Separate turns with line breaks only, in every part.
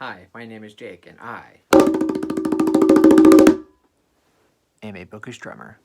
Hi, my name is Jake, and I am a bookish drummer.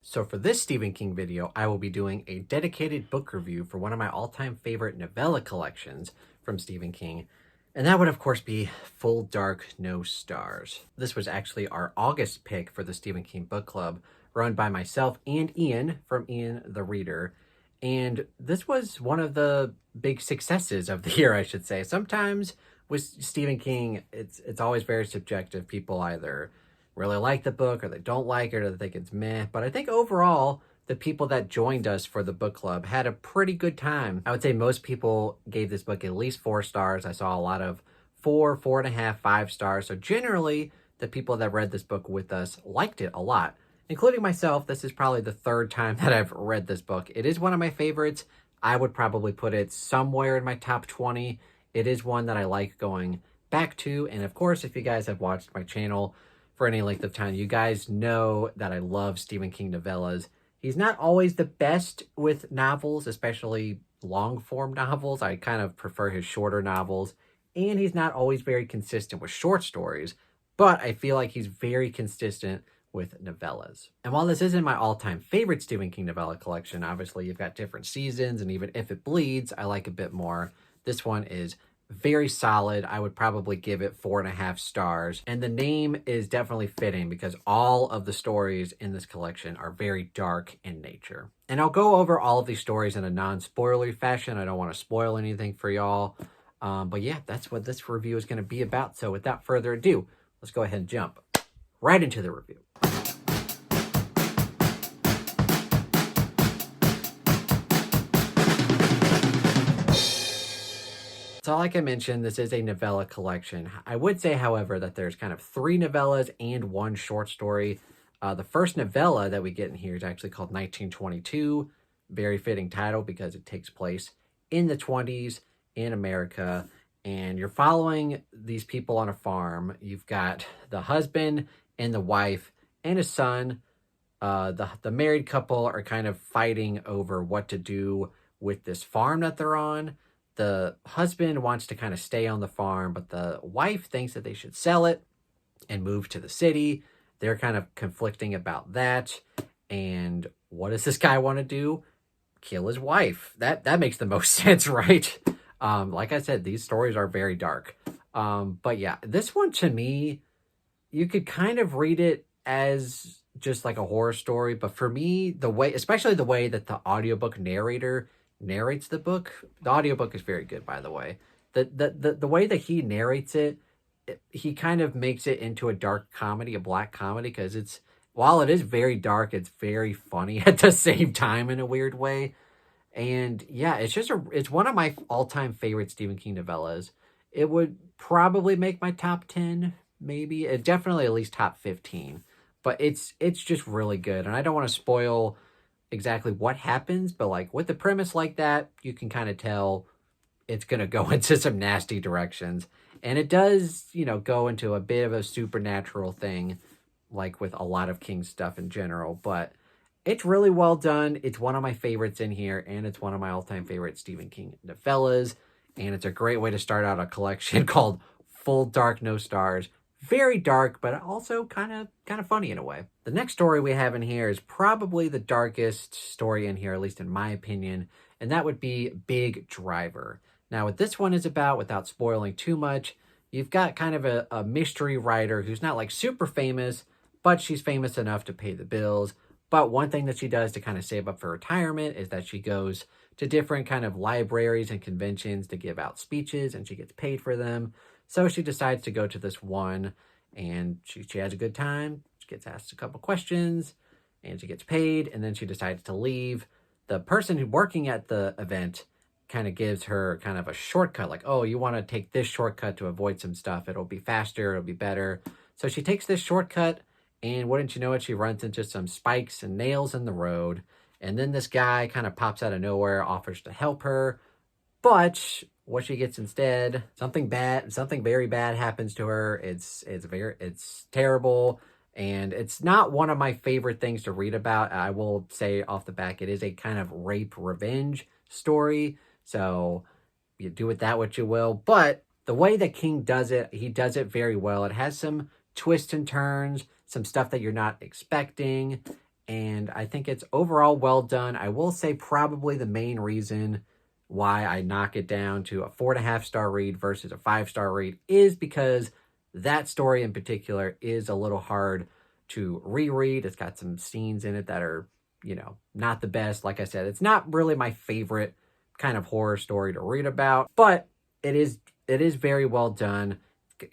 So for this Stephen King video, I will be doing a dedicated book review for one of my all-time favorite novella collections from Stephen King. And that would, of course, be Full Dark, No Stars. This was actually our August pick for the Stephen King Book Club, run by myself and Ian from Ian the Reader. And this was one of the big successes of the year, I should say. Sometimes with Stephen King, it's always very subjective. People either really like the book or they don't like it or they think it's meh. But I think overall, the people that joined us for the book club had a pretty good time. I would say most people gave this book at least 4 stars. I saw a lot of 4, 4.5, 5 stars. So generally, the people that read this book with us liked it a lot, including myself. This is probably the 3rd time that I've read this book. It is one of my favorites. I would probably put it somewhere in my top 20. It is one that I like going back to. And of course, if you guys have watched my channel for any length of time, you guys know that I love Stephen King novellas. He's not always the best with novels, especially long-form novels. I kind of prefer his shorter novels. And he's not always very consistent with short stories, but I feel like he's very consistent with novellas. And while this isn't my all-time favorite Stephen King novella collection, obviously you've got different seasons, and even If It Bleeds, I like a bit more. This one is very solid. I would probably give it 4.5 stars. And the name is definitely fitting because all of the stories in this collection are very dark in nature. And I'll go over all of these stories in a non-spoilery fashion. I don't want to spoil anything for y'all. But yeah, that's what this review is going to be about. So without further ado, let's go ahead and jump right into the review. So like I mentioned, this is a novella collection. I would say, however, that there's kind of 3 novellas and 1 short story. The first novella that we get in here is actually called 1922. Very fitting title because it takes place in the 20s in America. And you're following these people on a farm. You've got the husband and the wife and a son. The married couple are kind of fighting over what to do with this farm that they're on. The husband wants to kind of stay on the farm, but the wife thinks that they should sell it and move to the city. They're kind of conflicting about that. And what does this guy want to do? Kill his wife. That makes the most sense, right? Like I said, these stories are very dark. But yeah, this one to me, you could kind of read it as just like a horror story. But for me, especially the way that the audiobook narrator narrates the book. The audiobook is very good, by the way. The way that he narrates it, he kind of makes it into a dark comedy, a black comedy, because while it is very dark, it's very funny at the same time in a weird way. And yeah, it's one of my all-time favorite Stephen King novellas. It would probably make my top 10, maybe. It definitely at least top 15. But it's just really good. And I don't want to spoil exactly what happens, but like with the premise like that, you can kind of tell it's going to go into some nasty directions. And it does, go into a bit of a supernatural thing, like with a lot of King stuff in general. But it's really well done. It's one of my favorites in here, and it's one of my all-time favorite Stephen King novellas. And it's a great way to start out a collection called Full Dark, No Stars. Very dark, but also kind of funny in a way. The next story we have in here is probably the darkest story in here, at least in my opinion, and that would be Big Driver. Now, what this one is about, without spoiling too much, you've got kind of a mystery writer who's not like super famous, but she's famous enough to pay the bills. But one thing that she does to kind of save up for retirement is that she goes to different kind of libraries and conventions to give out speeches, and she gets paid for them. So she decides to go to this one, and she has a good time. She gets asked a couple questions, and she gets paid, and then she decides to leave. The person who's working at the event kind of gives her kind of a shortcut, like, oh, you want to take this shortcut to avoid some stuff. It'll be faster. It'll be better. So she takes this shortcut, and wouldn't you know it, she runs into some spikes and nails in the road, And then this guy kind of pops out of nowhere, offers to help her. But what she gets instead, something very bad happens to her. It's terrible. And it's not one of my favorite things to read about. I will say off the back, it is a kind of rape revenge story. So you do with that what you will. But the way that King does it, he does it very well. It has some twists and turns, some stuff that you're not expecting. And I think it's overall well done. I will say probably the main reason why I knock it down to a 4.5-star read versus a 5-star read is because that story in particular is a little hard to reread. It's got some scenes in it that are, not the best. Like I said, it's not really my favorite kind of horror story to read about, but it is very well done.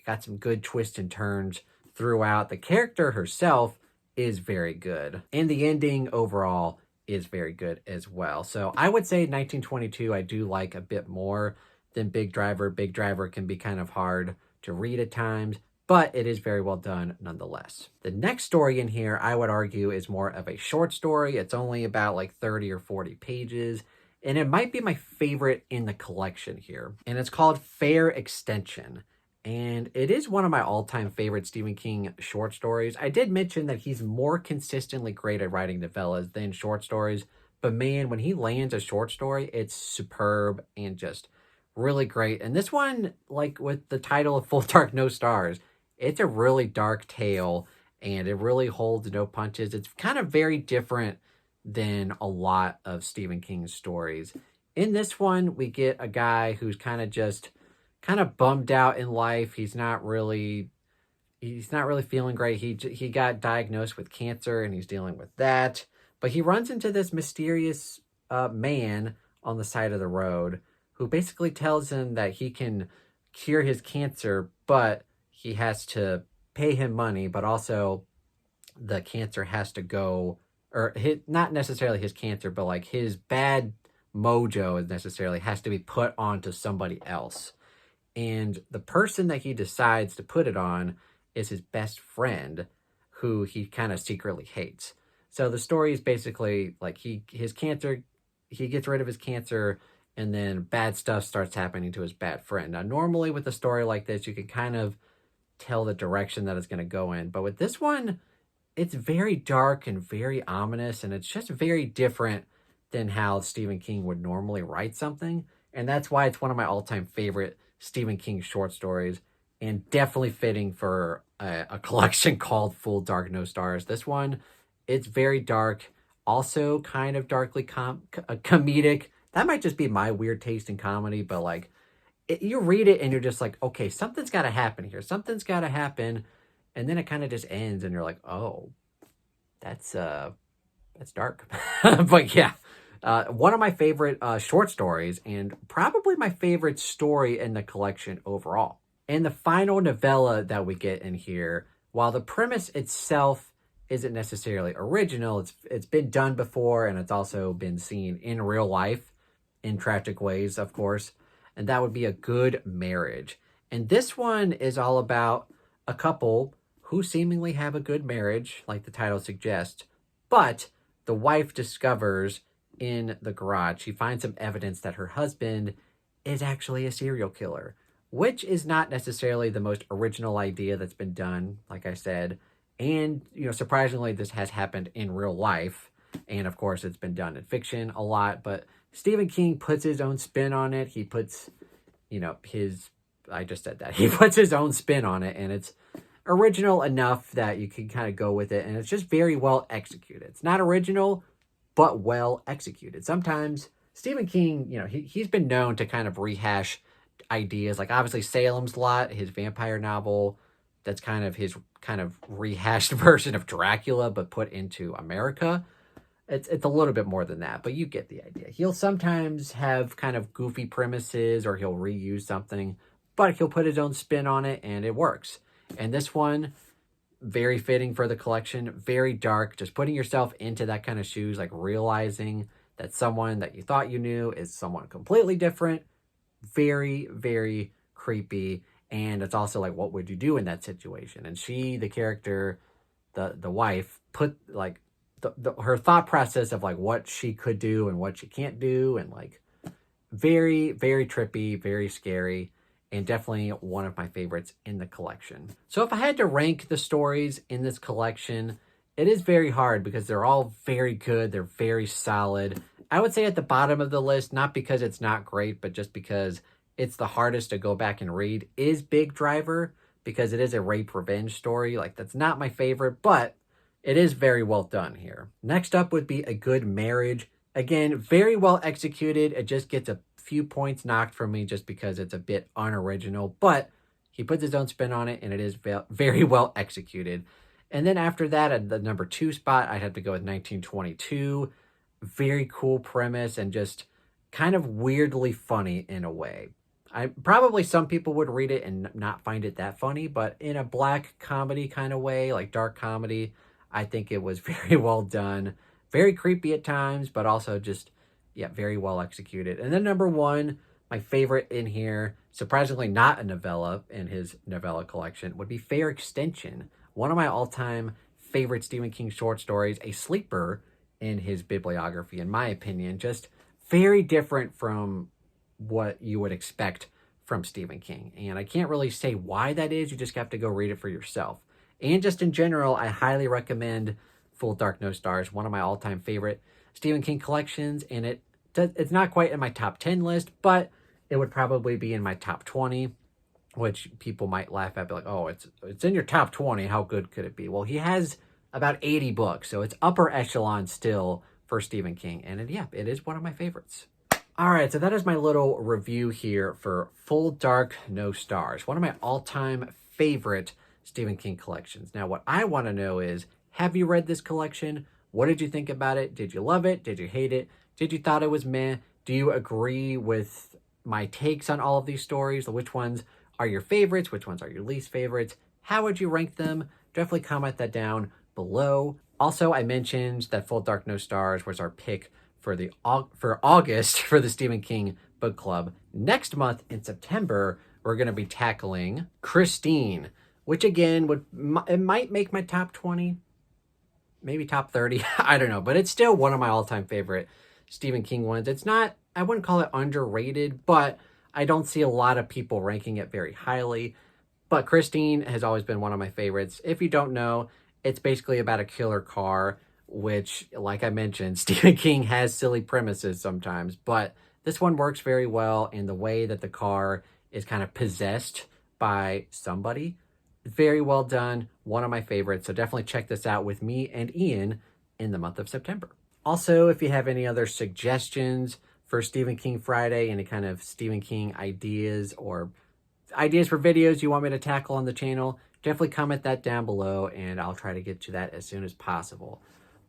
Got some good twists and turns throughout. The character herself is very good, and the ending overall is very good as well. So I would say 1922 I do like a bit more than Big Driver. Big Driver can be kind of hard to read at times, but it is very well done nonetheless. The next story in here, I would argue, is more of a short story. It's only about like 30 or 40 pages, and it might be my favorite in the collection here. And it's called Fair Extension. And it is one of my all-time favorite Stephen King short stories. I did mention that he's more consistently great at writing novellas than short stories. But man, when he lands a short story, it's superb and just really great. And this one, like with the title of Full Dark No Stars, it's a really dark tale and it really holds no punches. It's kind of very different than a lot of Stephen King's stories. In this one, we get a guy who's kind of bummed out in life. He's not really feeling great. He got diagnosed with cancer and he's dealing with that. But he runs into this mysterious man on the side of the road who basically tells him that he can cure his cancer, but he has to pay him money, but also the cancer has to go, or not necessarily his cancer, but like his bad mojo necessarily has to be put onto somebody else. And the person that he decides to put it on is his best friend, who he kind of secretly hates. So the story is basically like he gets rid of his cancer, and then bad stuff starts happening to his bad friend. Now, normally with a story like this, you can kind of tell the direction that it's going to go in. But with this one, it's very dark and very ominous, and it's just very different than how Stephen King would normally write something. And that's why it's one of my all-time favorite Stephen King short stories, and definitely fitting for a collection called Full Dark No Stars. This one, it's very dark, also kind of darkly comedic. That might just be my weird taste in comedy, but like you read it and you're just like, okay, something's got to happen here. Something's got to happen, and then it kind of just ends, and you're like, oh, that's dark. But yeah. One of my favorite short stories, and probably my favorite story in the collection overall. And the final novella that we get in here, while the premise itself isn't necessarily original, it's been done before, and it's also been seen in real life in tragic ways, of course. And that would be A Good Marriage. And this one is all about a couple who seemingly have a good marriage, like the title suggests, but the wife discovers in the garage, she finds some evidence that her husband is actually a serial killer, which is not necessarily the most original idea that's been done, like I said. And, surprisingly, this has happened in real life. And of course, it's been done in fiction a lot, but Stephen King puts his own spin on it. He puts, I just said that. He puts his own spin on it, and it's original enough that you can kind of go with it. And it's just very well executed. It's not original, but well executed. Sometimes Stephen King, he's been known to kind of rehash ideas. Like obviously Salem's Lot, his vampire novel, that's kind of his kind of rehashed version of Dracula, but put into America. It's a little bit more than that, but you get the idea. He'll sometimes have kind of goofy premises, or he'll reuse something, but he'll put his own spin on it, and it works. And this one, very fitting for the collection, very dark, just putting yourself into that kind of shoes, like realizing that someone that you thought you knew is someone completely different. Very, very creepy. And it's also like, what would you do in that situation? And she, the character, the wife, put like her thought process of like what she could do and what she can't do, and like very, very trippy, very scary, and definitely one of my favorites in the collection. So if I had to rank the stories in this collection, it is very hard because they're all very good. They're very solid. I would say at the bottom of the list, not because it's not great, but just because it's the hardest to go back and read, is Big Driver, because it is a rape revenge story. Like, that's not my favorite, but it is very well done here. Next up would be A Good Marriage. Again, very well executed. It just gets a few points knocked from me just because it's a bit unoriginal, but he puts his own spin on it and it is very well executed. And then after that, at the number 2 spot, I'd have to go with 1922. Very cool premise and just kind of weirdly funny in a way. Probably some people would read it and not find it that funny, but in a black comedy kind of way, like dark comedy, I think it was very well done. Very creepy at times, but also just, yeah, very well executed. And then number 1, my favorite in here, surprisingly not a novella in his novella collection, would be Fair Extension. One of my all-time favorite Stephen King short stories, a sleeper in his bibliography, in my opinion. Just very different from what you would expect from Stephen King. And I can't really say why that is. You just have to go read it for yourself. And just in general, I highly recommend Full Dark No Stars, one of my all-time favorite Stephen King collections. And it's not quite in my top 10 list, but it would probably be in my top 20, which people might laugh at, be like, oh, it's in your top 20. How good could it be? Well, he has about 80 books, so it's upper echelon still for Stephen King. And it is one of my favorites. All right, so that is my little review here for Full Dark No Stars, one of my all-time favorite Stephen King collections. Now, what I want to know is, have you read this collection? What did you think about it? Did you love it? Did you hate it? Did you thought it was meh? Do you agree with my takes on all of these stories? Which ones are your favorites? Which ones are your least favorites? How would you rank them? Definitely comment that down below. Also, I mentioned that Full Dark No Stars was our pick for August for the Stephen King Book Club. Next month in September, we're going to be tackling Christine, which again it might make my top 20, maybe top 30. I don't know, but it's still one of my all-time favorite Stephen King ones. It's not, I wouldn't call it underrated, but I don't see a lot of people ranking it very highly. But Christine has always been one of my favorites. If you don't know, it's basically about a killer car, which, like I mentioned, Stephen King has silly premises sometimes, but this one works very well in the way that the car is kind of possessed by somebody. Very well done. One of my favorites. So definitely check this out with me and Ian in the month of September. Also, if you have any other suggestions for Stephen King Friday, any kind of Stephen King ideas or ideas for videos you want me to tackle on the channel, definitely comment that down below and I'll try to get to that as soon as possible.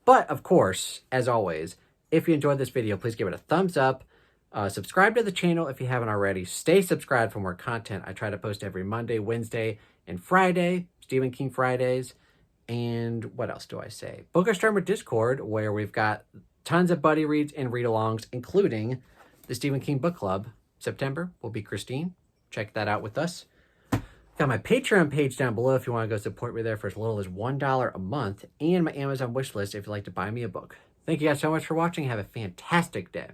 But of course, as always, if you enjoyed this video, please give it a thumbs up. Subscribe to the channel if you haven't already. Stay subscribed for more content. I try to post every Monday, Wednesday, and Friday, Stephen King Fridays. And what else do I say? Bookerstormer Discord, where we've got tons of buddy reads and read-alongs, including the Stephen King Book Club. September will be Christine. Check that out with us. Got my Patreon page down below if you want to go support me there for as little as $1 a month, and my Amazon wish list if you'd like to buy me a book. Thank you guys so much for watching. Have a fantastic day.